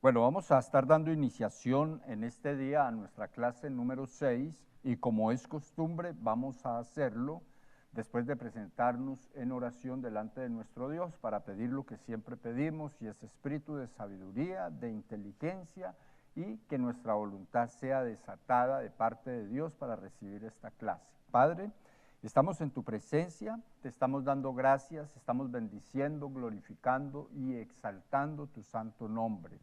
Bueno, vamos a estar dando iniciación en este día a nuestra clase número 6 y como es costumbre vamos a hacerlo después de presentarnos en oración delante de nuestro Dios para pedir lo que siempre pedimos y es espíritu de sabiduría, de inteligencia y que nuestra voluntad sea desatada de parte de Dios para recibir esta clase. Padre, estamos en tu presencia, te estamos dando gracias, estamos bendiciendo, glorificando y exaltando tu santo nombre.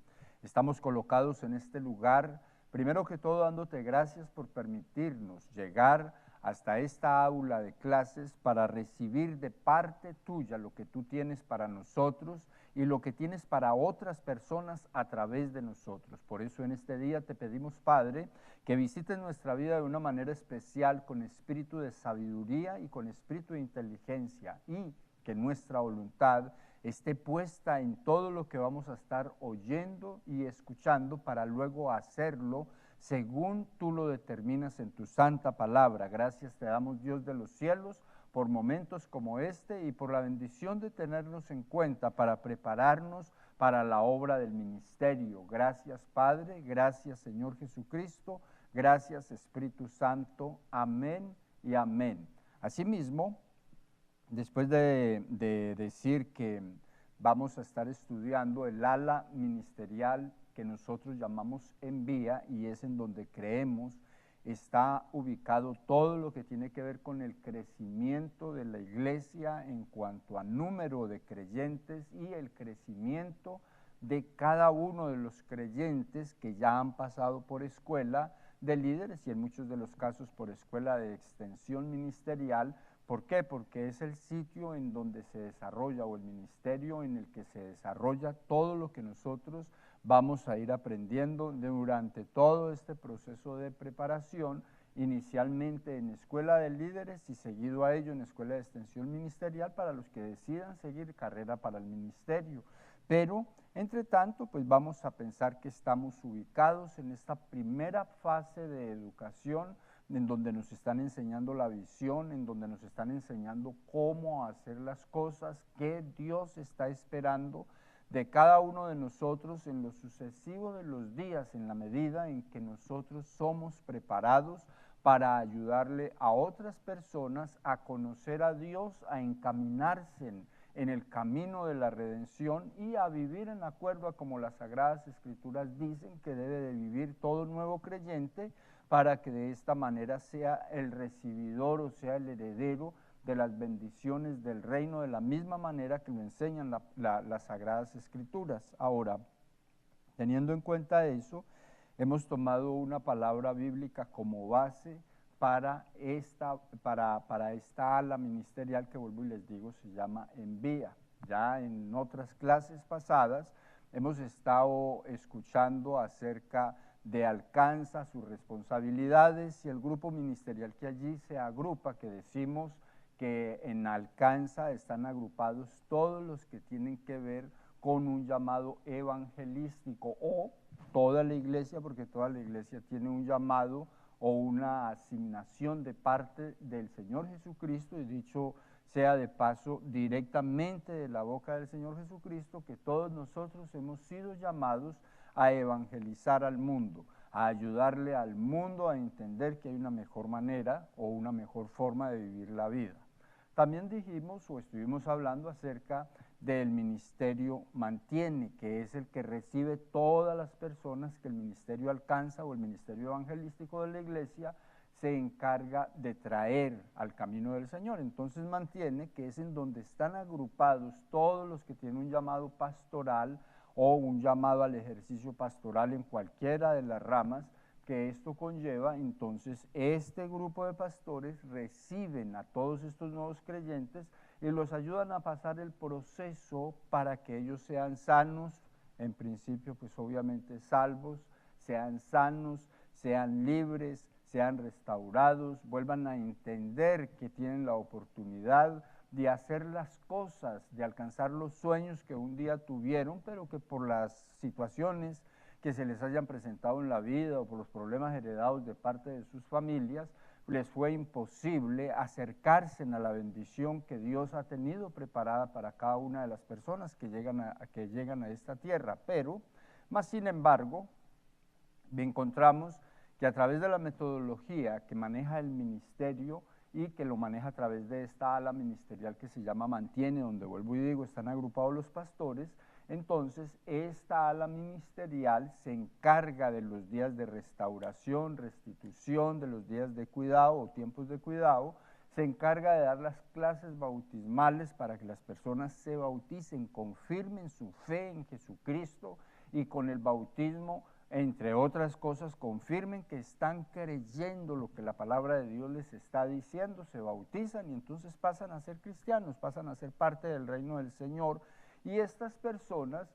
Estamos colocados en este lugar, primero que todo dándote gracias por permitirnos llegar hasta esta aula de clases para recibir de parte tuya lo que tú tienes para nosotros y lo que tienes para otras personas a través de nosotros. Por eso en este día te pedimos, Padre, que visites nuestra vida de una manera especial con espíritu de sabiduría y con espíritu de inteligencia y que nuestra voluntad esté puesta en todo lo que vamos a estar oyendo y escuchando para luego hacerlo según tú lo determinas en tu santa palabra. Gracias te damos, Dios de los cielos, por momentos como este y por la bendición de tenernos en cuenta para prepararnos para la obra del ministerio. Gracias, Padre, gracias, Señor Jesucristo, gracias, Espíritu Santo. Amén y amén. Asimismo, después de decir que vamos a estar estudiando el ala ministerial que nosotros llamamos Envía, y es en donde creemos está ubicado todo lo que tiene que ver con el crecimiento de la iglesia en cuanto a número de creyentes y el crecimiento de cada uno de los creyentes que ya han pasado por escuela de líderes y en muchos de los casos por escuela de extensión ministerial. ¿Por qué? Porque es el sitio en donde se desarrolla o el ministerio en el que se desarrolla todo lo que nosotros vamos a ir aprendiendo durante todo este proceso de preparación, inicialmente en escuela de líderes y seguido a ello en escuela de extensión ministerial para los que decidan seguir carrera para el ministerio. Pero, entre tanto, pues vamos a pensar que estamos ubicados en esta primera fase de educación en donde nos están enseñando la visión, en donde nos están enseñando cómo hacer las cosas, qué Dios está esperando de cada uno de nosotros en lo sucesivo de los días, en la medida en que nosotros somos preparados para ayudarle a otras personas a conocer a Dios, a encaminarse en el camino de la redención y a vivir en acuerdo a como las Sagradas Escrituras dicen que debe de vivir todo nuevo creyente, para que de esta manera sea el recibidor o sea el heredero de las bendiciones del reino de la misma manera que lo enseñan las Sagradas Escrituras. Ahora, teniendo en cuenta eso, hemos tomado una palabra bíblica como base para esta ala ministerial que vuelvo y les digo se llama Envía. Ya en otras clases pasadas hemos estado escuchando acerca de Alcanza, sus responsabilidades y el grupo ministerial que allí se agrupa, que decimos que en Alcanza están agrupados todos los que tienen que ver con un llamado evangelístico o toda la iglesia, porque toda la iglesia tiene un llamado o una asignación de parte del Señor Jesucristo, y dicho sea de paso directamente de la boca del Señor Jesucristo, que todos nosotros hemos sido llamados a evangelizar al mundo, a ayudarle al mundo a entender que hay una mejor manera o una mejor forma de vivir la vida. También dijimos o estuvimos hablando acerca del ministerio mantiene, que es el que recibe todas las personas que el ministerio alcanza o el ministerio evangelístico de la iglesia se encarga de traer al camino del Señor. Entonces mantiene, que es en donde están agrupados todos los que tienen un llamado pastoral o un llamado al ejercicio pastoral en cualquiera de las ramas que esto conlleva. Entonces este grupo de pastores reciben a todos estos nuevos creyentes y los ayudan a pasar el proceso para que ellos sean sanos, en principio pues obviamente salvos, sean sanos, sean libres, sean restaurados, vuelvan a entender que tienen la oportunidad de hacer las cosas, de alcanzar los sueños que un día tuvieron, pero que por las situaciones que se les hayan presentado en la vida o por los problemas heredados de parte de sus familias, les fue imposible acercarse a la bendición que Dios ha tenido preparada para cada una de las personas que llegan a esta tierra. Pero Mas, sin embargo, encontramos que a través de la metodología que maneja el ministerio y que lo maneja a través de esta ala ministerial que se llama Mantiene, donde vuelvo y digo, están agrupados los pastores, entonces esta ala ministerial se encarga de los días de restauración, restitución, de los días de cuidado o tiempos de cuidado, se encarga de dar las clases bautismales para que las personas se bauticen, confirmen su fe en Jesucristo y con el bautismo, entre otras cosas, confirmen que están creyendo lo que la palabra de Dios les está diciendo, se bautizan y entonces pasan a ser cristianos, pasan a ser parte del reino del Señor. Y estas personas,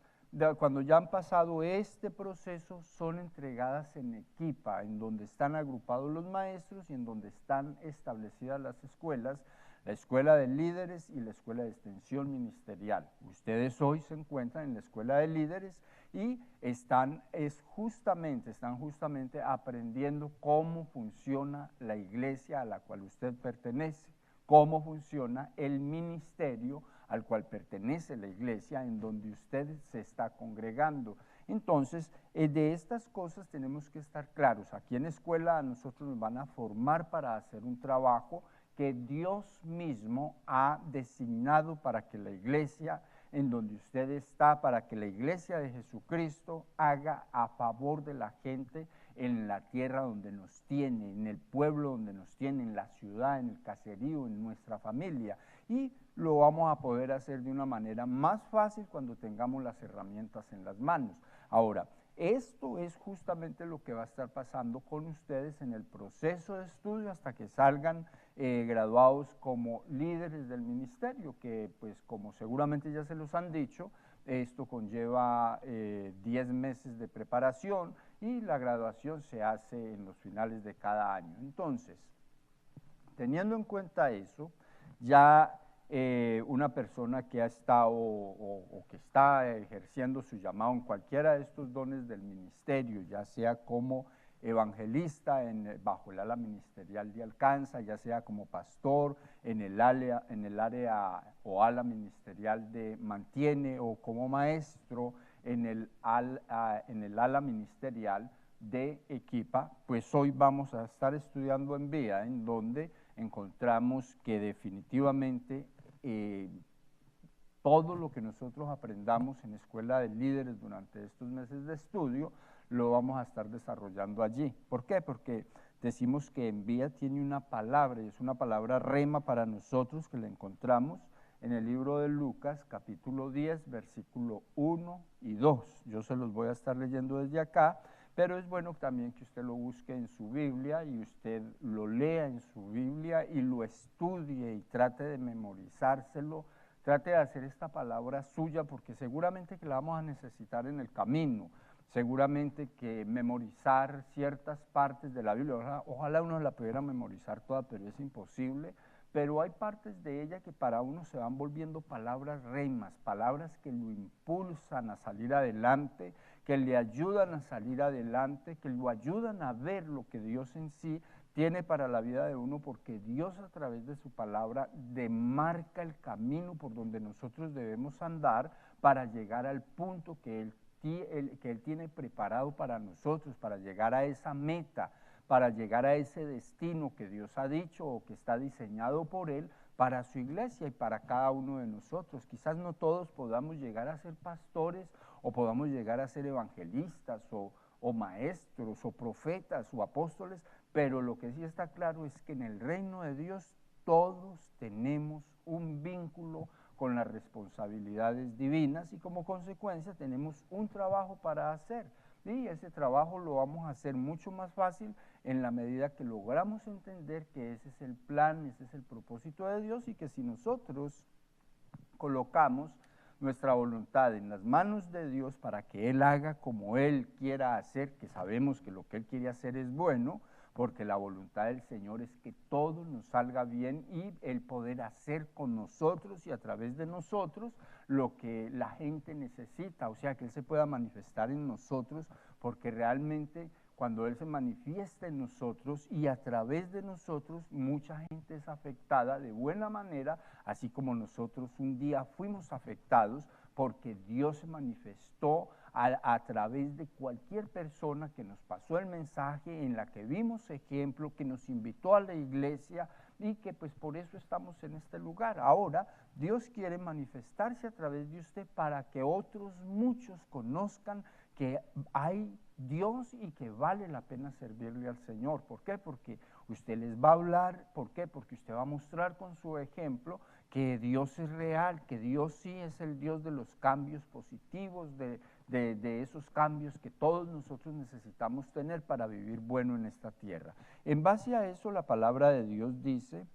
cuando ya han pasado este proceso, son entregadas en equipa, en donde están agrupados los maestros y en donde están establecidas las escuelas, la escuela de líderes y la escuela de extensión ministerial. Ustedes hoy se encuentran en la escuela de líderes y están justamente aprendiendo cómo funciona la iglesia a la cual usted pertenece, cómo funciona el ministerio al cual pertenece la iglesia en donde usted se está congregando. Entonces, de estas cosas tenemos que estar claros. Aquí en la escuela a nosotros nos van a formar para hacer un trabajo que Dios mismo ha designado para que la iglesia en donde usted está, para que la iglesia de Jesucristo haga a favor de la gente en la tierra donde nos tiene, en el pueblo donde nos tiene, en la ciudad, en el caserío, en nuestra familia. Y lo vamos a poder hacer de una manera más fácil cuando tengamos las herramientas en las manos. Ahora, esto es justamente lo que va a estar pasando con ustedes en el proceso de estudio hasta que salgan graduados como líderes del ministerio, que pues como seguramente ya se los han dicho, esto conlleva 10 meses de preparación y la graduación se hace en los finales de cada año. Entonces, teniendo en cuenta eso, ya una persona que ha estado o que está ejerciendo su llamado en cualquiera de estos dones del ministerio, ya sea como evangelista bajo el ala ministerial de Alcanza, ya sea como pastor en el área o ala ministerial de Mantiene, o como maestro en el ala ministerial de Equipa, pues hoy vamos a estar estudiando en Vía, en donde encontramos que definitivamente todo lo que nosotros aprendamos en Escuela de Líderes durante estos meses de estudio, lo vamos a estar desarrollando allí. ¿Por qué? Porque decimos que en Vía tiene una palabra, y es una palabra rema para nosotros que la encontramos en el libro de Lucas, capítulo 10, versículo 1 y 2. Yo se los voy a estar leyendo desde acá, pero es bueno también que usted lo busque en su Biblia y usted lo lea en su Biblia y lo estudie y trate de memorizárselo, trate de hacer esta palabra suya porque seguramente que la vamos a necesitar en el camino, seguramente que memorizar ciertas partes de la Biblia, ojalá uno la pudiera memorizar toda, pero es imposible, pero hay partes de ella que para uno se van volviendo palabras remas, palabras que lo impulsan a salir adelante, que le ayudan a salir adelante, que lo ayudan a ver lo que Dios en sí tiene para la vida de uno, porque Dios a través de su palabra demarca el camino por donde nosotros debemos andar para llegar al punto que Él tiene preparado para nosotros, para llegar a esa meta, para llegar a ese destino que Dios ha dicho o que está diseñado por Él para su iglesia y para cada uno de nosotros. Quizás no todos podamos llegar a ser pastores o podamos llegar a ser evangelistas o maestros o profetas o apóstoles, pero lo que sí está claro es que en el reino de Dios todos tenemos un vínculo con las responsabilidades divinas y como consecuencia tenemos un trabajo para hacer. Y ese trabajo lo vamos a hacer mucho más fácil en la medida que logramos entender que ese es el plan, ese es el propósito de Dios y que si nosotros colocamos nuestra voluntad en las manos de Dios para que Él haga como Él quiera hacer, que sabemos que lo que Él quiere hacer es bueno, porque la voluntad del Señor es que todo nos salga bien y el poder hacer con nosotros y a través de nosotros lo que la gente necesita, o sea, que Él se pueda manifestar en nosotros, porque realmente cuando Él se manifiesta en nosotros y a través de nosotros, mucha gente es afectada de buena manera, así como nosotros un día fuimos afectados porque Dios se manifestó a través de cualquier persona que nos pasó el mensaje, en la que vimos ejemplo, que nos invitó a la iglesia y que pues por eso estamos en este lugar. Ahora, Dios quiere manifestarse a través de usted para que otros muchos conozcan que hay Dios y que vale la pena servirle al Señor. ¿Por qué? Porque usted les va a hablar. ¿Por qué? Porque usted va a mostrar con su ejemplo que Dios es real, que Dios sí es el Dios de los cambios positivos, de esos cambios que todos nosotros necesitamos tener para vivir bueno en esta tierra. En base a eso, la palabra de Dios dice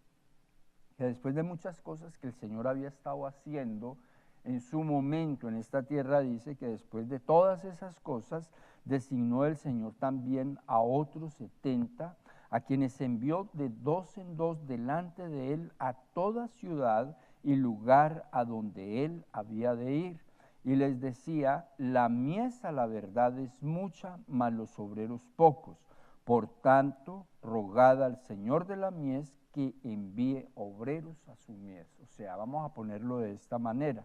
que después de muchas cosas que el Señor había estado haciendo en su momento en esta tierra, dice que después de todas esas cosas, designó el Señor también a otros 70, a quienes envió de dos en dos delante de él a toda ciudad y lugar a donde él había de ir. Y les decía, la mies a la verdad es mucha, mas los obreros pocos. Por tanto, rogad al Señor de la mies que envíe obreros a su mies. O sea, vamos a ponerlo de esta manera.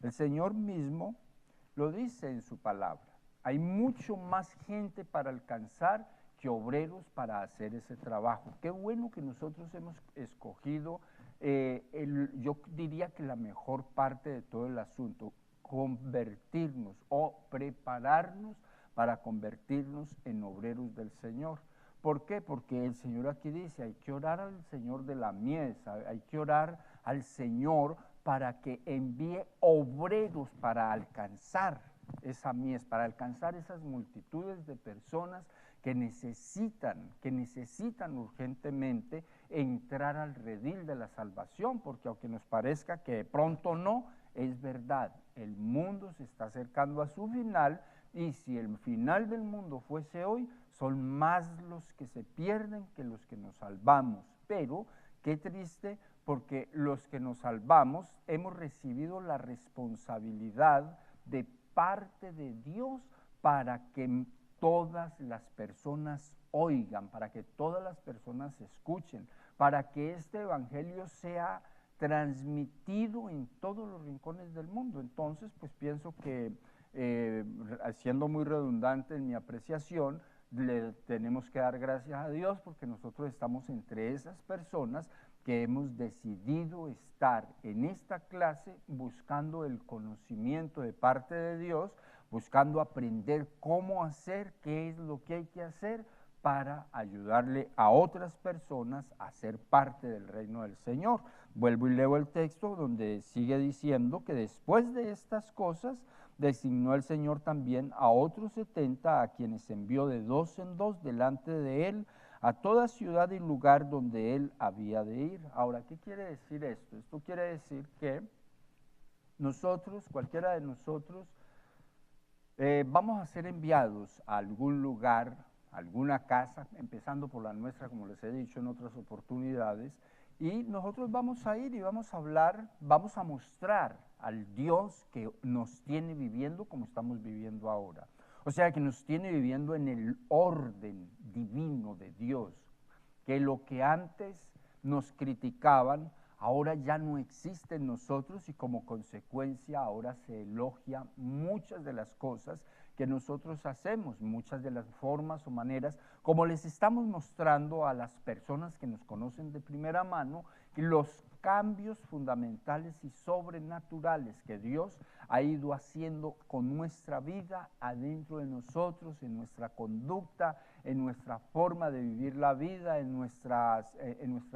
El Señor mismo lo dice en su palabra. Hay mucho más gente para alcanzar que obreros para hacer ese trabajo. Qué bueno que nosotros hemos escogido, yo diría que la mejor parte de todo el asunto, convertirnos o prepararnos para convertirnos en obreros del Señor. ¿Por qué? Porque el Señor aquí dice, hay que orar al Señor de la mies, hay que orar al Señor para que envíe obreros para alcanzar esa mies, para alcanzar esas multitudes de personas que necesitan urgentemente entrar al redil de la salvación, porque aunque nos parezca que de pronto no, es verdad, el mundo se está acercando a su final, y si el final del mundo fuese hoy, son más los que se pierden que los que nos salvamos. Pero qué triste, porque los que nos salvamos hemos recibido la responsabilidad de parte de Dios para que todas las personas oigan, para que todas las personas escuchen, para que este evangelio sea transmitido en todos los rincones del mundo. Entonces, pues pienso que, siendo muy redundante en mi apreciación, le tenemos que dar gracias a Dios porque nosotros estamos entre esas personas que hemos decidido estar en esta clase buscando el conocimiento de parte de Dios, buscando aprender cómo hacer, qué es lo que hay que hacer para ayudarle a otras personas a ser parte del reino del Señor. Vuelvo y leo el texto donde sigue diciendo que después de estas cosas designó el Señor también a otros 70, a quienes envió de dos en dos delante de él, a toda ciudad y lugar donde él había de ir. Ahora, ¿qué quiere decir esto? Esto quiere decir que nosotros, cualquiera de nosotros, vamos a ser enviados a algún lugar, a alguna casa, empezando por la nuestra, como les he dicho en otras oportunidades, y nosotros vamos a ir y vamos a hablar, vamos a mostrar al Dios que nos tiene viviendo como estamos viviendo ahora. O sea, que nos tiene viviendo en el orden divino de Dios, que lo que antes nos criticaban, ahora ya no existe en nosotros y como consecuencia ahora se elogia muchas de las cosas que nosotros hacemos, muchas de las formas o maneras, como les estamos mostrando a las personas que nos conocen de primera mano, los cambios fundamentales y sobrenaturales que Dios ha ido haciendo con nuestra vida adentro de nosotros, en nuestra conducta, en nuestra forma de vivir la vida, en nuestra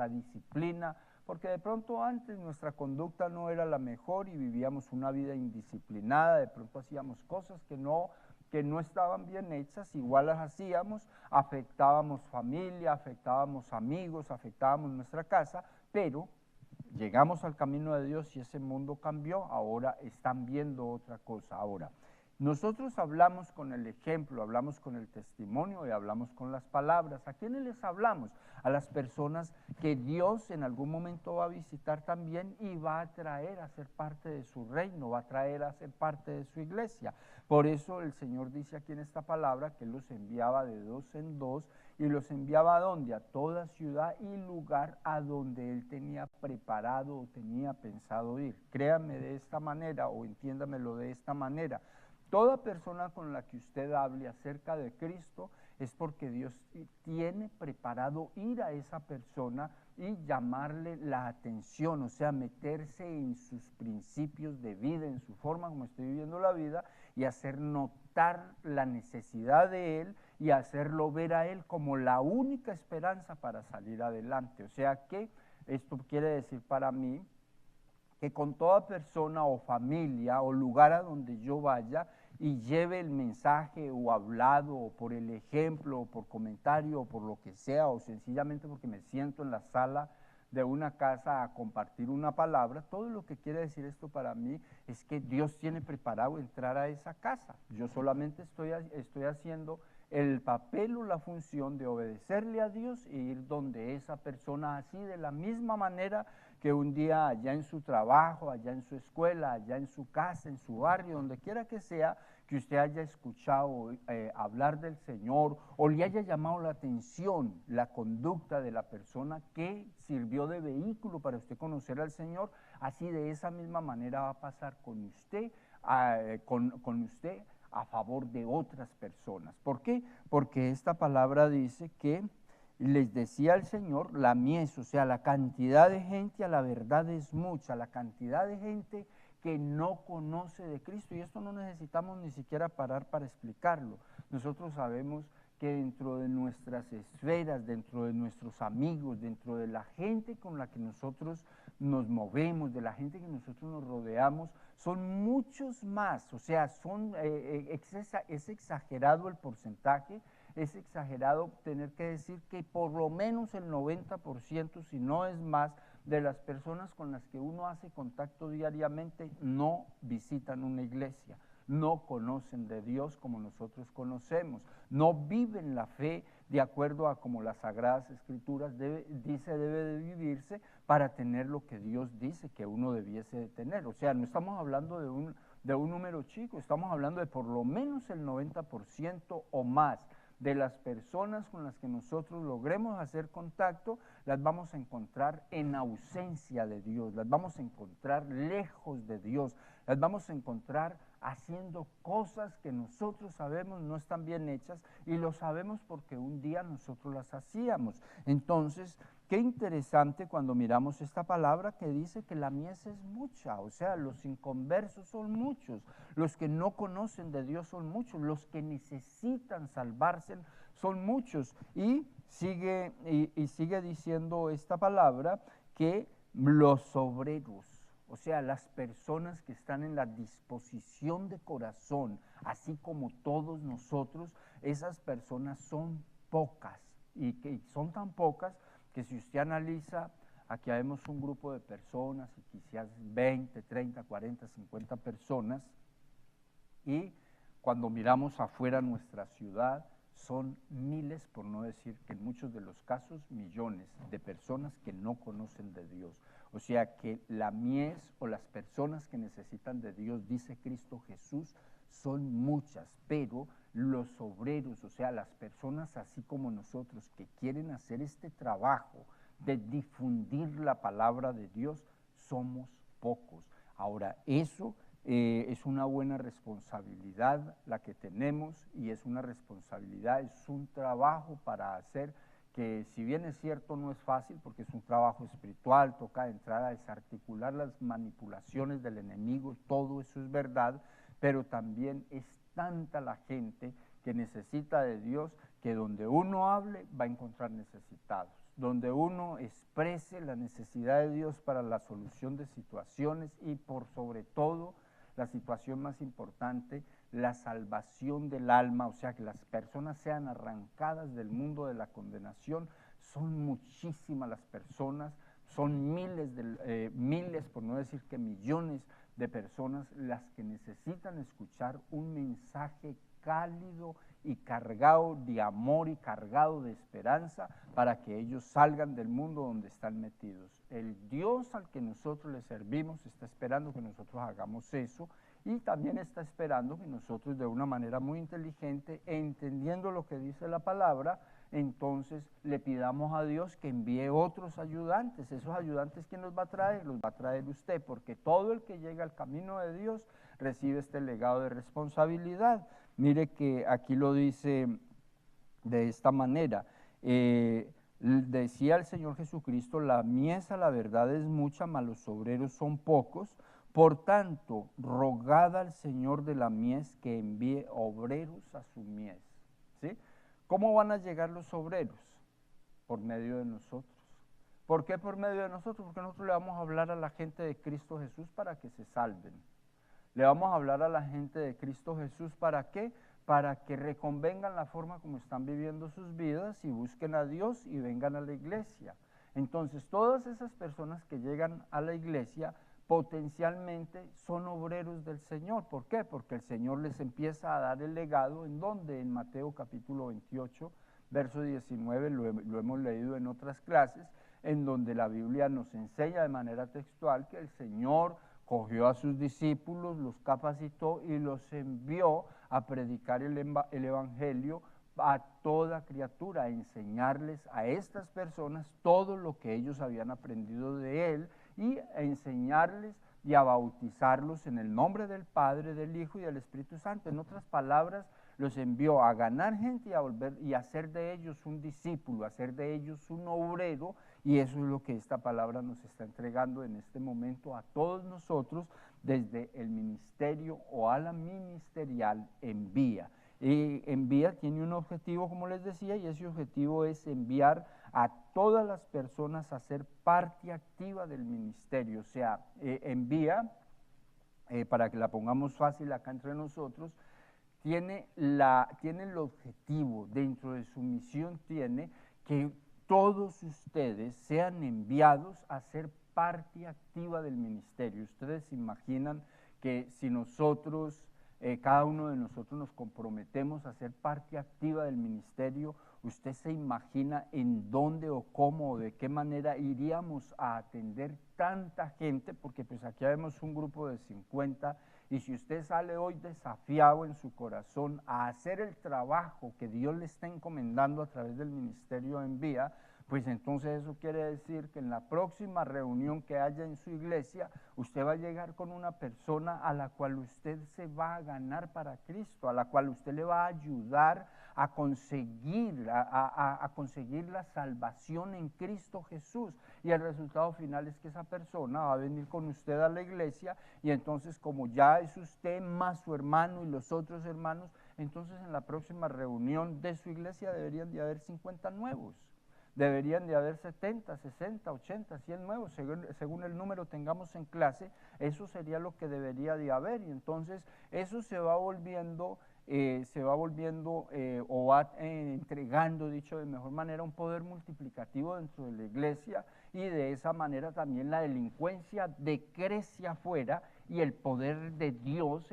disciplina, porque de pronto antes nuestra conducta no era la mejor y vivíamos una vida indisciplinada, de pronto hacíamos cosas que no estaban bien hechas, igual las hacíamos, afectábamos familia, afectábamos amigos, afectábamos nuestra casa, pero llegamos al camino de Dios y ese mundo cambió, ahora están viendo otra cosa. Ahora, nosotros hablamos con el ejemplo, hablamos con el testimonio y hablamos con las palabras. ¿A quiénes les hablamos? A las personas que Dios en algún momento va a visitar también y va a traer a ser parte de su reino, va a traer a ser parte de su iglesia. Por eso el Señor dice aquí en esta palabra que Él los enviaba de dos en dos y los enviaba ¿a dónde? A toda ciudad y lugar a donde Él tenía preparado o tenía pensado ir. Créanme de esta manera o entiéndamelo de esta manera, Toda persona con la que usted hable acerca de Cristo es porque Dios tiene preparado ir a esa persona y llamarle la atención, o sea, meterse en sus principios de vida, en su forma como estoy viviendo la vida, y hacer notar la necesidad de él y hacerlo ver a él como la única esperanza para salir adelante. O sea que esto quiere decir para mí que con toda persona o familia o lugar a donde yo vaya y lleve el mensaje o hablado o por el ejemplo o por comentario o por lo que sea o sencillamente porque me siento en la sala de una casa a compartir una palabra, todo lo que quiere decir esto para mí es que Dios tiene preparado entrar a esa casa. Yo solamente estoy haciendo el papel o la función de obedecerle a Dios e ir donde esa persona, así de la misma manera que un día allá en su trabajo, allá en su escuela, allá en su casa, en su barrio, donde quiera que sea, que usted haya escuchado hablar del Señor o le haya llamado la atención la conducta de la persona que sirvió de vehículo para usted conocer al Señor, así de esa misma manera va a pasar con usted, con usted a favor de otras personas. ¿Por qué? Porque esta palabra dice que les decía el Señor, la mies, o sea, la cantidad de gente a la verdad es mucha, la cantidad de gente que no conoce de Cristo, y esto no necesitamos ni siquiera parar para explicarlo. Nosotros sabemos que dentro de nuestras esferas, dentro de nuestros amigos, dentro de la gente con la que nosotros nos movemos, de la gente que nosotros nos rodeamos, son muchos más, o sea, es exagerado el porcentaje, es exagerado tener que decir que por lo menos el 90%, si no es más, de las personas con las que uno hace contacto diariamente no visitan una iglesia, no conocen de Dios como nosotros conocemos, no viven la fe de acuerdo a como las Sagradas Escrituras debe de vivirse para tener lo que Dios dice que uno debiese de tener. O sea, no estamos hablando de un número chico, estamos hablando de por lo menos el 90% o más de las personas con las que nosotros logremos hacer contacto, las vamos a encontrar en ausencia de Dios, las vamos a encontrar lejos de Dios, las vamos a encontrar haciendo cosas que nosotros sabemos no están bien hechas y lo sabemos porque un día nosotros las hacíamos. Entonces, qué interesante cuando miramos esta palabra que dice que la mies es mucha, o sea, los inconversos son muchos, los que no conocen de Dios son muchos, los que necesitan salvarse son muchos. Y sigue diciendo esta palabra que los obreros, o sea, las personas que están en la disposición de corazón, así como todos nosotros, esas personas son pocas y que son tan pocas que si usted analiza, aquí vemos un grupo de personas y quizás 20, 30, 40, 50 personas y cuando miramos afuera nuestra ciudad son miles, por no decir que en muchos de los casos millones de personas que no conocen de Dios. O sea que la mies o las personas que necesitan de Dios, dice Cristo Jesús, son muchas, pero los obreros, o sea, las personas así como nosotros que quieren hacer este trabajo de difundir la palabra de Dios, somos pocos. Ahora, eso es una buena responsabilidad la que tenemos y es una responsabilidad, es un trabajo para hacer que si bien es cierto no es fácil porque es un trabajo espiritual, toca entrar a desarticular las manipulaciones del enemigo, todo eso es verdad, pero también es tanta la gente que necesita de Dios que donde uno hable va a encontrar necesitados, donde uno exprese la necesidad de Dios para la solución de situaciones y por sobre todo la situación más importante, la salvación del alma, o sea, que las personas sean arrancadas del mundo de la condenación. Son muchísimas las personas, son miles, por no decir que millones de personas las que necesitan escuchar un mensaje cálido y cargado de amor y cargado de esperanza para que ellos salgan del mundo donde están metidos. El Dios al que nosotros le servimos está esperando que nosotros hagamos eso y también está esperando que nosotros de una manera muy inteligente, entendiendo lo que dice la palabra, entonces le pidamos a Dios que envíe otros ayudantes. Esos ayudantes, ¿quién los va a traer? Los va a traer usted, porque todo el que llega al camino de Dios recibe este legado de responsabilidad. Mire que aquí lo dice de esta manera. Decía el Señor Jesucristo: la mies a la verdad es mucha, mas los obreros son pocos. Por tanto, rogad al Señor de la mies que envíe obreros a su mies. ¿Sí? ¿Cómo van a llegar los obreros? Por medio de nosotros. ¿Por qué por medio de nosotros? Porque nosotros le vamos a hablar a la gente de Cristo Jesús para que se salven. Le vamos a hablar a la gente de Cristo Jesús, ¿para qué? Para que reconvengan la forma como están viviendo sus vidas y busquen a Dios y vengan a la iglesia. Entonces, todas esas personas que llegan a la iglesia potencialmente son obreros del Señor. ¿Por qué? Porque el Señor les empieza a dar el legado. ¿En dónde? En Mateo capítulo 28, verso 19, lo hemos leído en otras clases, en donde la Biblia nos enseña de manera textual que el Señor cogió a sus discípulos, los capacitó y los envió a predicar el evangelio a toda criatura, a enseñarles a estas personas todo lo que ellos habían aprendido de Él y a enseñarles y a bautizarlos en el nombre del Padre, del Hijo y del Espíritu Santo. En otras palabras, los envió a ganar gente y a hacer de ellos un discípulo, a hacer de ellos un obrero, y eso es lo que esta palabra nos está entregando en este momento a todos nosotros desde el ministerio o a la ministerial envía. Envía tiene un objetivo, como les decía, y ese objetivo es enviar a todas las personas a ser parte activa del ministerio. O sea, envía, para que la pongamos fácil acá entre nosotros, tiene el objetivo, dentro de su misión tiene que todos ustedes sean enviados a ser parte activa del ministerio. Ustedes se imaginan que si nosotros, cada uno de nosotros nos comprometemos a ser parte activa del ministerio, ¿usted se imagina en dónde o cómo o de qué manera iríamos a atender tanta gente? Porque pues aquí vemos un grupo de 50, y si usted sale hoy desafiado en su corazón a hacer el trabajo que Dios le está encomendando a través del ministerio Envía, pues entonces eso quiere decir que en la próxima reunión que haya en su iglesia, usted va a llegar con una persona a la cual usted se va a ganar para Cristo, a la cual usted le va a ayudar a conseguir la salvación en Cristo Jesús. Y el resultado final es que esa persona va a venir con usted a la iglesia, y entonces, como ya es usted más su hermano y los otros hermanos, entonces en la próxima reunión de su iglesia deberían de haber 50 nuevos. Deberían de haber 70, 60, 80, 100 nuevos, según el número tengamos en clase. Eso sería lo que debería de haber, y entonces eso se va volviendo o va entregando, dicho de mejor manera, un poder multiplicativo dentro de la iglesia, y de esa manera también la delincuencia decrece afuera y el poder de Dios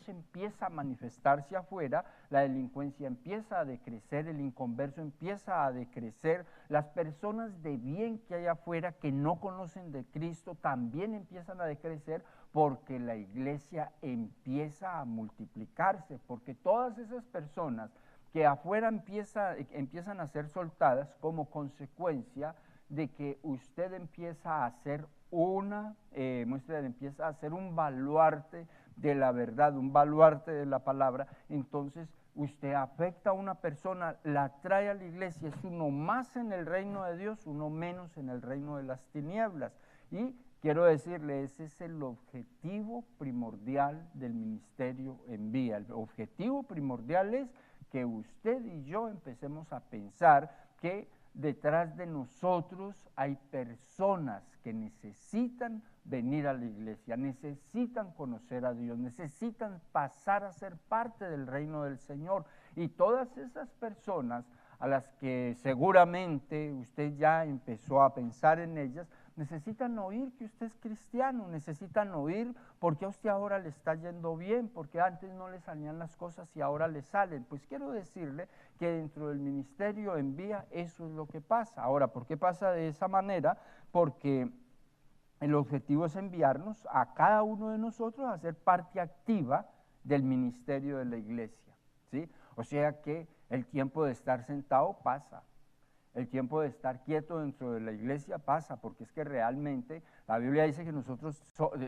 empieza a manifestarse afuera, la delincuencia empieza a decrecer, el inconverso empieza a decrecer, las personas de bien que hay afuera que no conocen de Cristo también empiezan a decrecer, porque la iglesia empieza a multiplicarse, porque todas esas personas que afuera empiezan a ser soltadas como consecuencia de que usted empieza a hacer empieza a ser un baluarte de la verdad, un baluarte de la palabra. Entonces usted afecta a una persona, la trae a la iglesia, es uno más en el reino de Dios, uno menos en el reino de las tinieblas. Y quiero decirle, ese es el objetivo primordial del ministerio Envía. El objetivo primordial es que usted y yo empecemos a pensar que detrás de nosotros hay personas que necesitan venir a la iglesia, necesitan conocer a Dios, necesitan pasar a ser parte del reino del Señor. Y todas esas personas a las que seguramente usted ya empezó a pensar en ellas, necesitan oír que usted es cristiano, necesitan oír porque a usted ahora le está yendo bien, porque antes no le salían las cosas y ahora le salen. Pues quiero decirle que dentro del ministerio Envía eso es lo que pasa. Ahora, ¿por qué pasa de esa manera? Porque el objetivo es enviarnos a cada uno de nosotros a ser parte activa del ministerio de la iglesia, ¿sí? O sea que El tiempo de estar sentado pasa. El tiempo de estar quieto dentro de la iglesia pasa, porque es que realmente la Biblia dice que nosotros,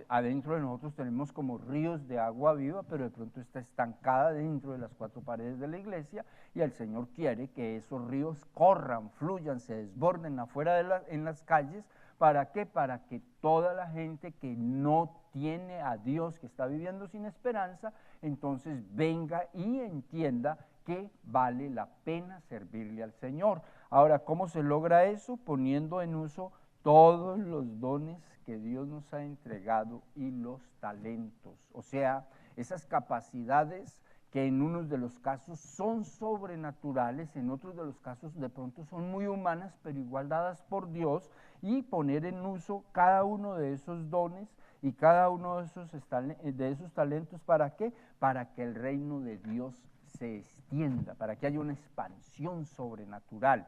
adentro de nosotros tenemos como ríos de agua viva, pero de pronto está estancada dentro de las cuatro paredes de la iglesia, y el Señor quiere que esos ríos corran, fluyan, se desborden afuera en las calles. ¿Para qué? Para que toda la gente que no tiene a Dios, que está viviendo sin esperanza, entonces venga y entienda que vale la pena servirle al Señor. Ahora, ¿cómo se logra eso? Poniendo en uso todos los dones que Dios nos ha entregado y los talentos, o sea, esas capacidades que en unos de los casos son sobrenaturales, en otros de los casos de pronto son muy humanas, pero igual dadas por Dios, y poner en uso cada uno de esos dones y cada uno de esos talentos, ¿para qué? Para que el reino de Dios se extienda, para que haya una expansión sobrenatural,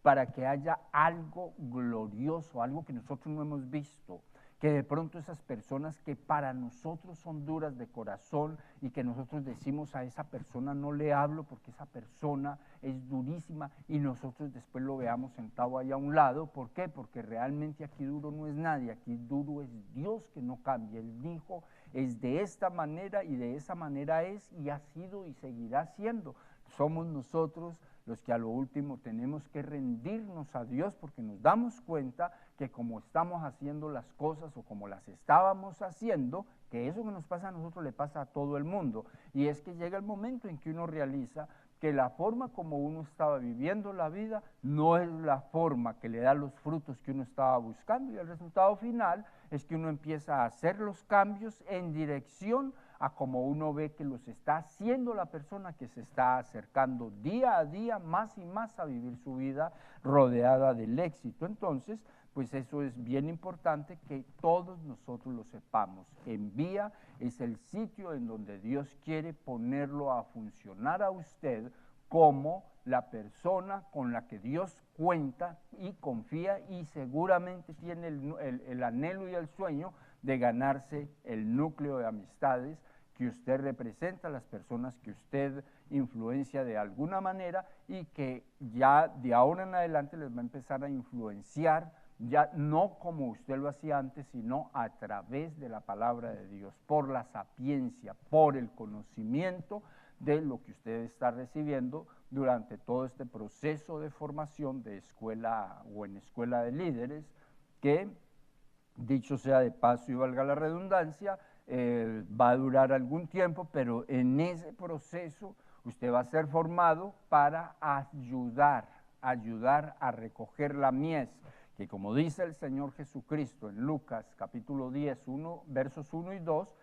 para que haya algo glorioso, algo que nosotros no hemos visto, que de pronto esas personas que para nosotros son duras de corazón y que nosotros decimos a esa persona no le hablo porque esa persona es durísima, y nosotros después lo veamos sentado ahí a un lado. ¿Por qué? Porque realmente aquí duro no es nadie, aquí duro es Dios que no cambia. Él dijo, es de esta manera y de esa manera es, y ha sido y seguirá siendo. Somos nosotros los que a lo último tenemos que rendirnos a Dios, porque nos damos cuenta que como estamos haciendo las cosas o como las estábamos haciendo, que eso que nos pasa a nosotros le pasa a todo el mundo, y es que llega el momento en que uno realiza que la forma como uno estaba viviendo la vida no es la forma que le da los frutos que uno estaba buscando, y el resultado final es que uno empieza a hacer los cambios en dirección a como uno ve que los está haciendo la persona que se está acercando día a día más y más a vivir su vida rodeada del éxito. Entonces, pues eso es bien importante que todos nosotros lo sepamos. Envía es el sitio en donde Dios quiere ponerlo a funcionar a usted como la persona con la que Dios cuenta y confía, y seguramente tiene el anhelo y el sueño de ganarse el núcleo de amistades que usted representa, las personas que usted influencia de alguna manera, y que ya de ahora en adelante les va a empezar a influenciar, ya no como usted lo hacía antes, sino a través de la palabra de Dios, por la sapiencia, por el conocimiento de lo que usted está recibiendo durante todo este proceso de formación de escuela o en escuela de líderes, que, dicho sea de paso y valga la redundancia, va a durar algún tiempo, pero en ese proceso usted va a ser formado para ayudar a recoger la mies, que como dice el Señor Jesucristo en Lucas capítulo 10, versos 1 y 2,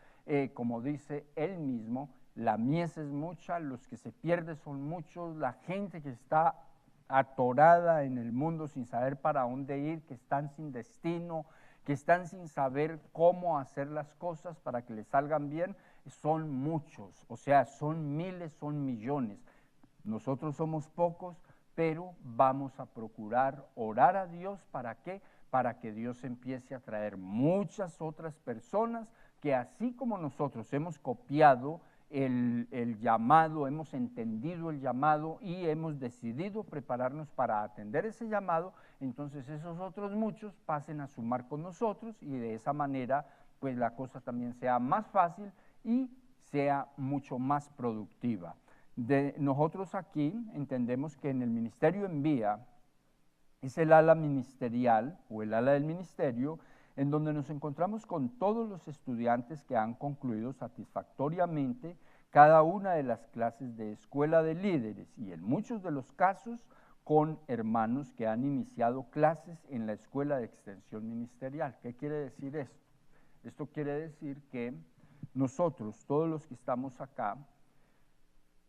como dice él mismo, la mies es mucha, los que se pierden son muchos, la gente que está atorada en el mundo sin saber para dónde ir, que están sin destino, que están sin saber cómo hacer las cosas para que les salgan bien, son muchos, o sea, son miles, son millones. Nosotros somos pocos, pero vamos a procurar orar a Dios, ¿para qué? Para que Dios empiece a traer muchas otras personas que, así como nosotros hemos copiado el llamado, hemos entendido el llamado y hemos decidido prepararnos para atender ese llamado, entonces esos otros muchos pasen a sumar con nosotros, y de esa manera pues la cosa también sea más fácil y sea mucho más productiva. Nosotros aquí entendemos que en el ministerio Envía es el ala ministerial o el ala del ministerio en donde nos encontramos con todos los estudiantes que han concluido satisfactoriamente cada una de las clases de escuela de líderes, y en muchos de los casos con hermanos que han iniciado clases en la escuela de extensión ministerial. ¿Qué quiere decir esto? Esto quiere decir que nosotros, todos los que estamos acá,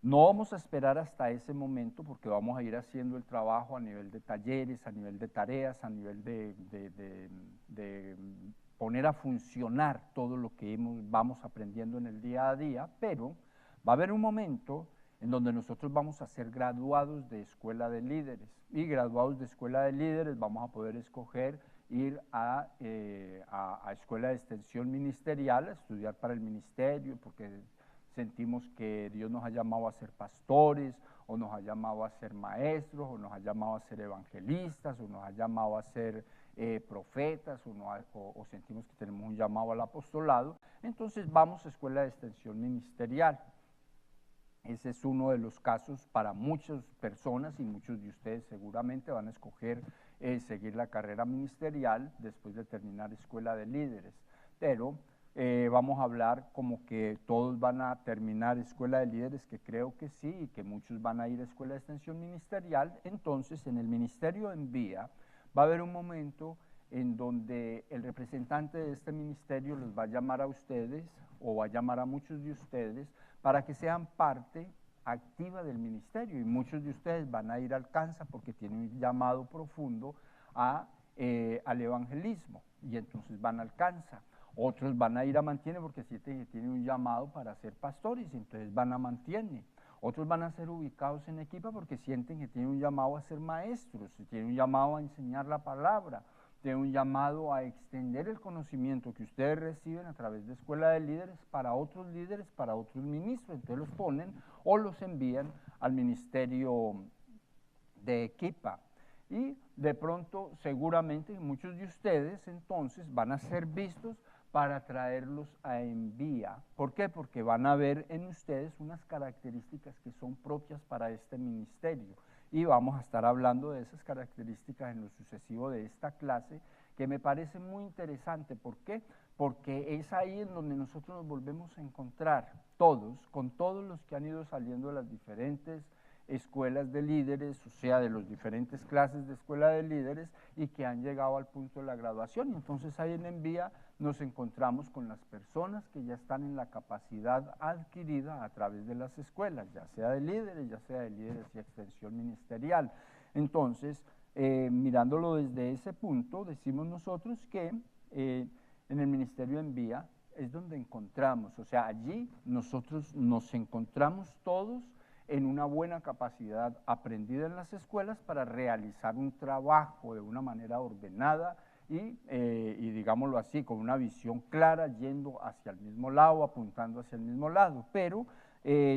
no vamos a esperar hasta ese momento, porque vamos a ir haciendo el trabajo a nivel de talleres, a nivel de tareas, a nivel de poner a funcionar todo lo que vamos aprendiendo en el día a día, pero va a haber un momento en donde nosotros vamos a ser graduados de escuela de líderes, y graduados de escuela de líderes vamos a poder escoger ir a escuela de extensión ministerial, a estudiar para el ministerio, porque sentimos que Dios nos ha llamado a ser pastores, o nos ha llamado a ser maestros, o nos ha llamado a ser evangelistas, o nos ha llamado a ser profetas, o sentimos que tenemos un llamado al apostolado, entonces vamos a escuela de extensión ministerial. Ese es uno de los casos para muchas personas, y muchos de ustedes seguramente van a escoger seguir la carrera ministerial después de terminar escuela de líderes. Pero vamos a hablar como que todos van a terminar escuela de líderes, que creo que sí, y que muchos van a ir a escuela de extensión ministerial. Entonces, en el ministerio en vía va a haber un momento en donde el representante de este ministerio los va a llamar a ustedes, o va a llamar a muchos de ustedes, para que sean parte activa del ministerio, y muchos de ustedes van a ir al CANSA porque tienen un llamado profundo al evangelismo, y entonces van al CANSA. Otros van a ir a Mantiene porque sienten que tienen un llamado para ser pastores, y entonces van a Mantiene. Otros van a ser ubicados en Equipa porque sienten que tienen un llamado a ser maestros, tienen un llamado a enseñar la palabra, tienen un llamado a extender el conocimiento que ustedes reciben a través de escuela de líderes para otros ministros. Entonces los ponen o los envían al ministerio de Equipa. Y de pronto, seguramente, muchos de ustedes entonces van a ser vistos para traerlos a envía. ¿Por qué? Porque van a ver en ustedes unas características que son propias para este ministerio. Y vamos a estar hablando de esas características en lo sucesivo de esta clase, que me parece muy interesante. ¿Por qué? Porque es ahí en donde nosotros nos volvemos a encontrar todos, con todos los que han ido saliendo de las diferentes escuelas de líderes, o sea, de las diferentes clases de escuela de líderes, y que han llegado al punto de la graduación. Y entonces ahí en Envía nos encontramos con las personas que ya están en la capacidad adquirida a través de las escuelas, ya sea de líderes y extensión ministerial. Entonces, mirándolo desde ese punto, decimos nosotros que en el ministerio Envía es donde encontramos, o sea, allí nosotros nos encontramos todos en una buena capacidad aprendida en las escuelas para realizar un trabajo de una manera ordenada y digámoslo así, con una visión clara, yendo hacia el mismo lado, apuntando hacia el mismo lado. Pero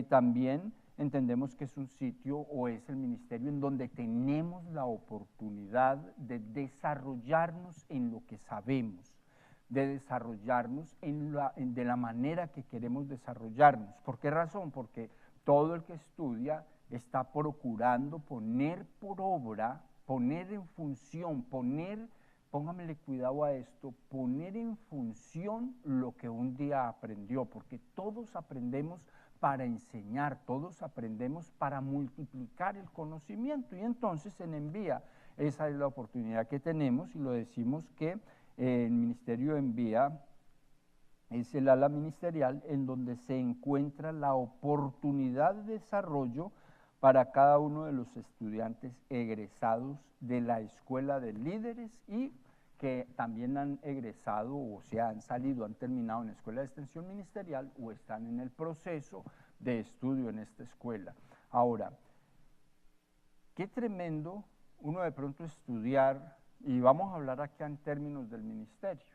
también entendemos que es un sitio, o es el ministerio, en donde tenemos la oportunidad de desarrollarnos en lo que sabemos, de desarrollarnos de la manera que queremos desarrollarnos. ¿Por qué razón? Porque todo el que estudia está procurando poner por obra, poner en función, póngamele cuidado a esto, poner en función lo que un día aprendió, porque todos aprendemos para enseñar, todos aprendemos para multiplicar el conocimiento, y entonces en Envía esa es la oportunidad que tenemos, y lo decimos que el Ministerio Envía es el ala ministerial en donde se encuentra la oportunidad de desarrollo para cada uno de los estudiantes egresados de la Escuela de Líderes, y que también han egresado, o sea, han salido, han terminado en la Escuela de Extensión Ministerial, o están en el proceso de estudio en esta escuela. Ahora, qué tremendo uno de pronto estudiar, y vamos a hablar acá en términos del ministerio,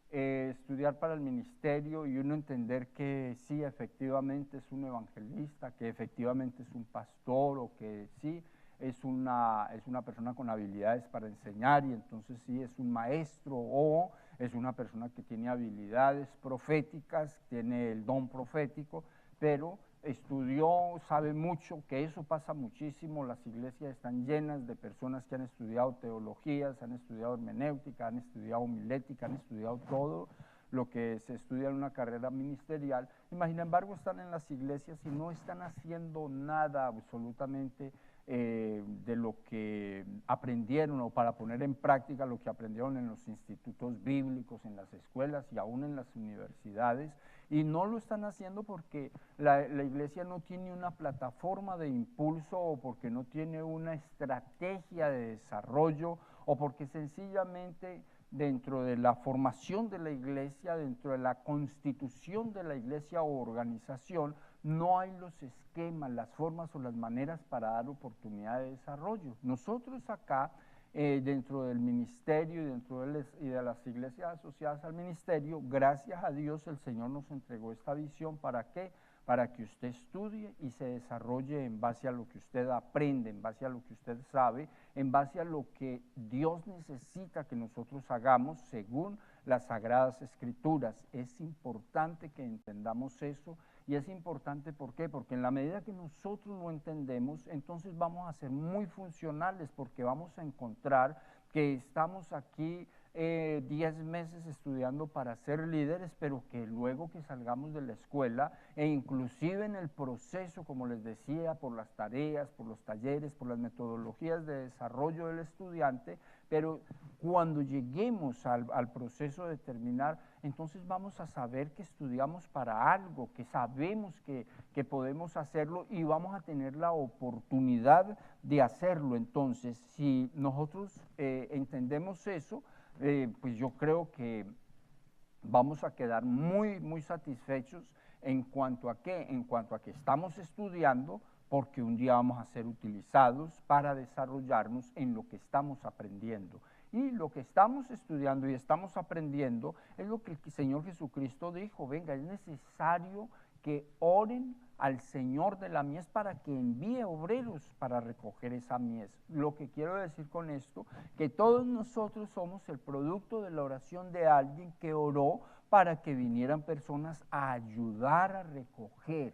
estudiar para el ministerio y uno entender que sí, efectivamente es un evangelista, que efectivamente es un pastor, o que sí es una persona con habilidades para enseñar, y entonces sí es un maestro, o es una persona que tiene habilidades proféticas, tiene el don profético, pero estudió, sabe mucho, que eso pasa muchísimo. Las iglesias están llenas de personas que han estudiado teologías, han estudiado hermenéutica, han estudiado homilética, han estudiado todo lo que se estudia en una carrera ministerial, y sin embargo están en las iglesias y no están haciendo nada absolutamente de lo que aprendieron, o para poner en práctica lo que aprendieron en los institutos bíblicos, en las escuelas y aún en las universidades. Y no lo están haciendo porque la iglesia no tiene una plataforma de impulso, o porque no tiene una estrategia de desarrollo, o porque sencillamente dentro de la formación de la iglesia, dentro de la constitución de la iglesia o organización, no hay los esquemas, las formas o las maneras para dar oportunidad de desarrollo. Nosotros acá, dentro del ministerio y de las iglesias asociadas al ministerio, gracias a Dios el Señor nos entregó esta visión. ¿Para qué? para que usted estudie y se desarrolle en base a lo que usted aprende, en base a lo que usted sabe, en base a lo que Dios necesita que nosotros hagamos según las Sagradas Escrituras. Es importante que entendamos eso, y es importante, ¿por qué? Porque en la medida que nosotros lo entendemos, entonces vamos a ser muy funcionales, porque vamos a encontrar que estamos aquí 10 meses estudiando para ser líderes, pero que luego que salgamos de la escuela, e inclusive en el proceso, como les decía, por las tareas, por los talleres, por las metodologías de desarrollo del estudiante, pero cuando lleguemos al proceso de terminar, entonces vamos a saber que estudiamos para algo, que sabemos que podemos hacerlo y vamos a tener la oportunidad de hacerlo. Entonces, si nosotros entendemos eso, pues yo creo que vamos a quedar muy, muy satisfechos en cuanto a qué, en cuanto a que estamos estudiando, porque un día vamos a ser utilizados para desarrollarnos en lo que estamos aprendiendo. Y lo que estamos estudiando y estamos aprendiendo es lo que el Señor Jesucristo dijo: venga, es necesario que oren al Señor de la mies para que envíe obreros para recoger esa mies. Lo que quiero decir con esto, que todos nosotros somos el producto de la oración de alguien que oró para que vinieran personas a ayudar a recoger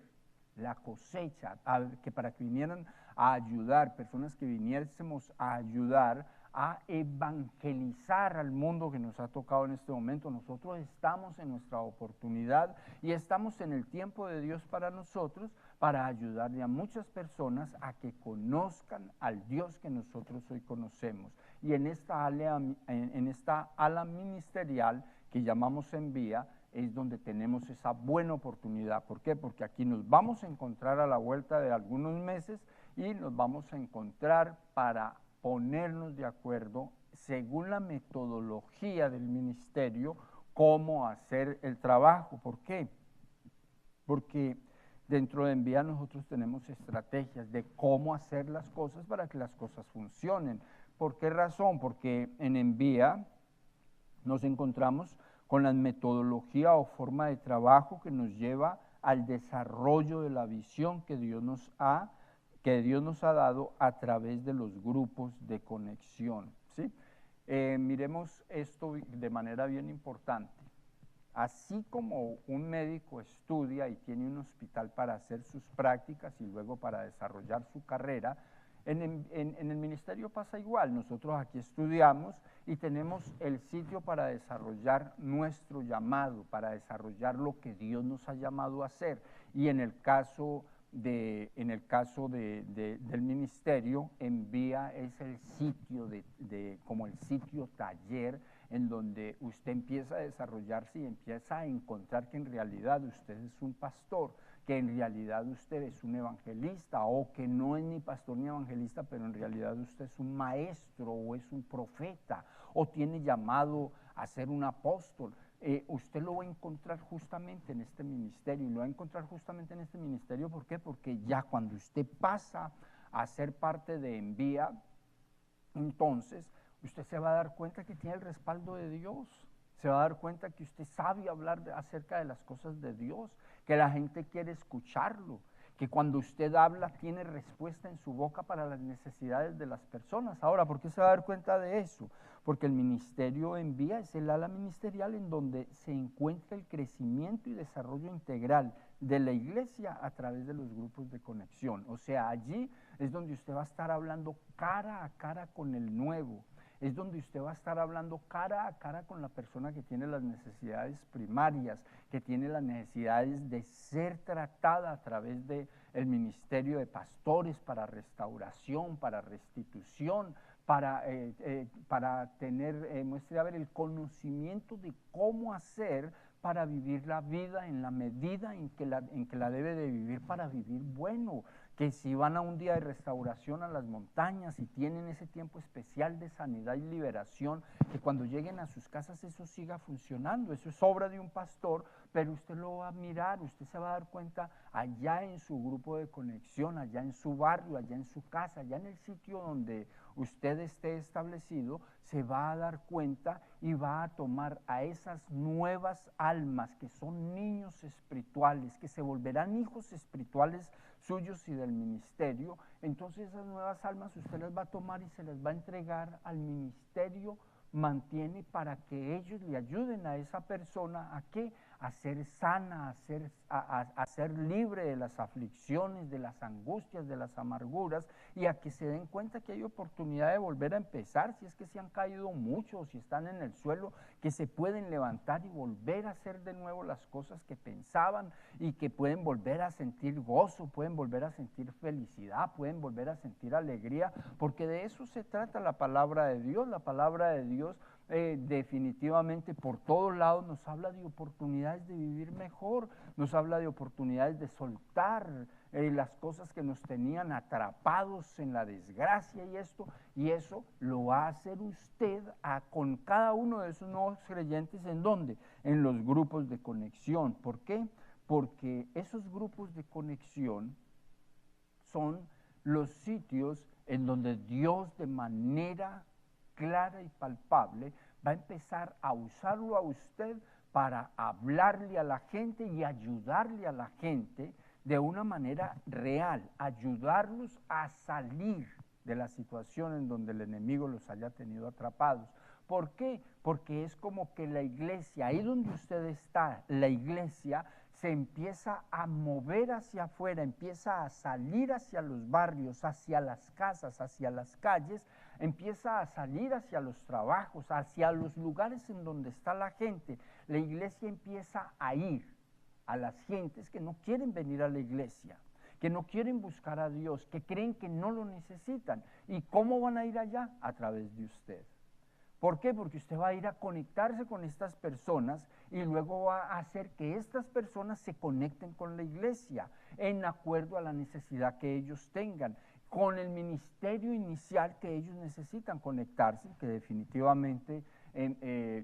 la cosecha, para que vinieran a ayudar, personas que viniésemos a ayudar a evangelizar al mundo que nos ha tocado en este momento. Nosotros estamos en nuestra oportunidad y estamos en el tiempo de Dios para nosotros, para ayudarle a muchas personas a que conozcan al Dios que nosotros hoy conocemos. Y en esta ala ministerial que llamamos Envía, es donde tenemos esa buena oportunidad. ¿Por qué? Porque aquí nos vamos a encontrar a la vuelta de algunos meses y nos vamos a encontrar para ponernos de acuerdo según la metodología del ministerio cómo hacer el trabajo. ¿Por qué? Porque dentro de Envía nosotros tenemos estrategias de cómo hacer las cosas para que las cosas funcionen. ¿Por qué razón? Porque en Envía nos encontramos con la metodología o forma de trabajo que nos lleva al desarrollo de la visión que Dios nos ha dado a través de los grupos de conexión, ¿sí? Miremos esto de manera bien importante. Así como un médico estudia y tiene un hospital para hacer sus prácticas y luego para desarrollar su carrera, en el ministerio pasa igual. Nosotros aquí estudiamos y tenemos el sitio para desarrollar nuestro llamado, para desarrollar lo que Dios nos ha llamado a hacer. Y en el caso del ministerio, Envía es el sitio como el sitio taller, en donde usted empieza a desarrollarse y empieza a encontrar que en realidad usted es un pastor, que en realidad usted es un evangelista, o que no es ni pastor ni evangelista, pero en realidad usted es un maestro o es un profeta, o tiene llamado a ser un apóstol. Usted lo va a encontrar justamente en este ministerio, y lo va a encontrar justamente en este ministerio. ¿Por qué? Porque ya cuando usted pasa a ser parte de Envía, entonces usted se va a dar cuenta que tiene el respaldo de Dios, se va a dar cuenta que usted sabe hablar acerca de las cosas de Dios, que la gente quiere escucharlo, que cuando usted habla tiene respuesta en su boca para las necesidades de las personas. Ahora, ¿por qué se va a dar cuenta de eso? Porque el ministerio Envía es el ala ministerial en donde se encuentra el crecimiento y desarrollo integral de la iglesia a través de los grupos de conexión. O sea, allí es donde usted va a estar hablando cara a cara con el nuevo, es donde usted va a estar hablando cara a cara con la persona que tiene las necesidades primarias, que tiene las necesidades de ser tratada a través del ministerio de pastores para restauración, para restitución, para tener, muestre a ver, el conocimiento de cómo hacer para vivir la vida en la medida en que la debe de vivir, para vivir bueno. Que si van a un día de restauración a las montañas y tienen ese tiempo especial de sanidad y liberación, que cuando lleguen a sus casas eso siga funcionando. Eso es obra de un pastor, pero usted lo va a mirar, usted se va a dar cuenta allá en su grupo de conexión, allá en su barrio, allá en su casa, allá en el sitio donde usted esté establecido, se va a dar cuenta y va a tomar a esas nuevas almas que son niños espirituales, que se volverán hijos espirituales suyos y del ministerio. Entonces esas nuevas almas usted las va a tomar y se las va a entregar al ministerio, mantiene, para que ellos le ayuden a esa persona a qué, a ser sana, a ser libre de las aflicciones, de las angustias, de las amarguras, y a que se den cuenta que hay oportunidad de volver a empezar, si es que se han caído mucho, si están en el suelo, que se pueden levantar y volver a hacer de nuevo las cosas que pensaban, y que pueden volver a sentir gozo, pueden volver a sentir felicidad, pueden volver a sentir alegría, porque de eso se trata la palabra de Dios. La palabra de Dios definitivamente por todos lados nos habla de oportunidades de vivir mejor, nos habla de oportunidades de soltar las cosas que nos tenían atrapados en la desgracia y eso lo va a hacer usted con cada uno de esos nuevos creyentes. ¿En dónde? En los grupos de conexión. ¿Por qué? Porque esos grupos de conexión son los sitios en donde Dios, de manera clara y palpable, va a empezar a usarlo a usted para hablarle a la gente y ayudarle a la gente de una manera real, ayudarlos a salir de la situación en donde el enemigo los haya tenido atrapados. ¿Por qué? Porque es como que la iglesia, ahí donde usted está, la iglesia se empieza a mover hacia afuera, empieza a salir hacia los barrios, hacia las casas, hacia las calles, empieza a salir hacia los trabajos, hacia los lugares en donde está la gente. La iglesia empieza a ir a las gentes que no quieren venir a la iglesia, que no quieren buscar a Dios, que creen que no lo necesitan. ¿Y cómo van a ir allá? A través de usted. ¿Por qué? Porque usted va a ir a conectarse con estas personas y luego va a hacer que estas personas se conecten con la iglesia en acuerdo a la necesidad que ellos tengan, con el ministerio inicial que ellos necesitan conectarse, que definitivamente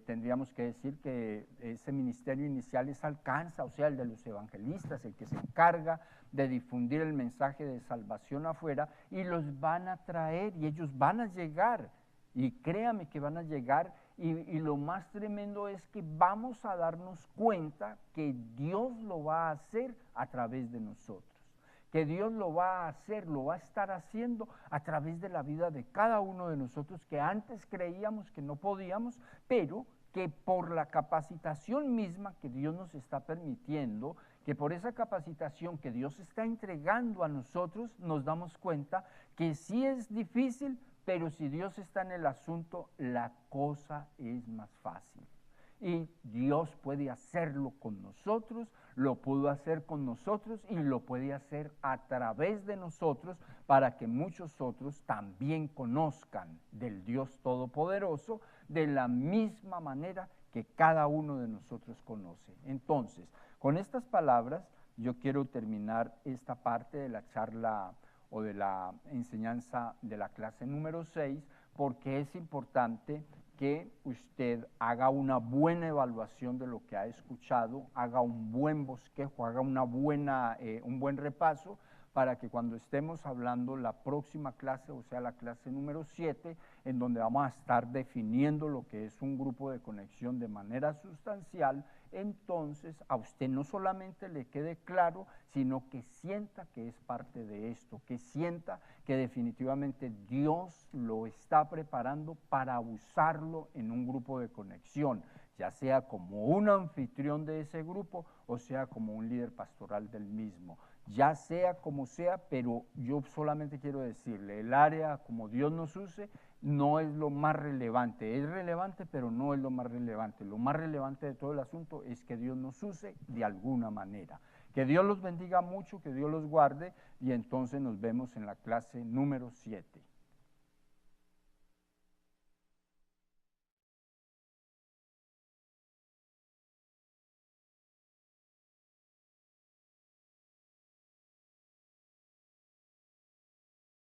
tendríamos que decir que ese ministerio inicial es alcanza, o sea, el de los evangelistas, el que se encarga de difundir el mensaje de salvación afuera, y los van a traer y ellos van a llegar. Y créame que van a llegar, y lo más tremendo es que vamos a darnos cuenta que Dios lo va a hacer a través de nosotros, que Dios lo va a hacer, lo va a estar haciendo a través de la vida de cada uno de nosotros, que antes creíamos que no podíamos, pero que por la capacitación misma que Dios nos está permitiendo, que por esa capacitación que Dios está entregando a nosotros, nos damos cuenta que sí es difícil, pero si Dios está en el asunto, la cosa es más fácil. Y Dios puede hacerlo con nosotros, lo pudo hacer con nosotros y lo puede hacer a través de nosotros, para que muchos otros también conozcan del Dios Todopoderoso de la misma manera que cada uno de nosotros conoce. Entonces, con estas palabras, yo quiero terminar esta parte de la charla o de la enseñanza de la clase número 6, porque es importante que usted haga una buena evaluación de lo que ha escuchado, haga un buen bosquejo, haga un buen repaso, para que cuando estemos hablando la próxima clase, o sea la clase número 7, en donde vamos a estar definiendo lo que es un grupo de conexión de manera sustancial, entonces a usted no solamente le quede claro, sino que sienta que es parte de esto, que sienta que definitivamente Dios lo está preparando para usarlo en un grupo de conexión, ya sea como un anfitrión de ese grupo o sea como un líder pastoral del mismo. Ya sea como sea, pero yo solamente quiero decirle, el área como Dios nos use no es lo más relevante. Es relevante, pero no es lo más relevante. Lo más relevante de todo el asunto es que Dios nos use de alguna manera. Que Dios los bendiga mucho, que Dios los guarde, y entonces nos vemos en la clase número 7.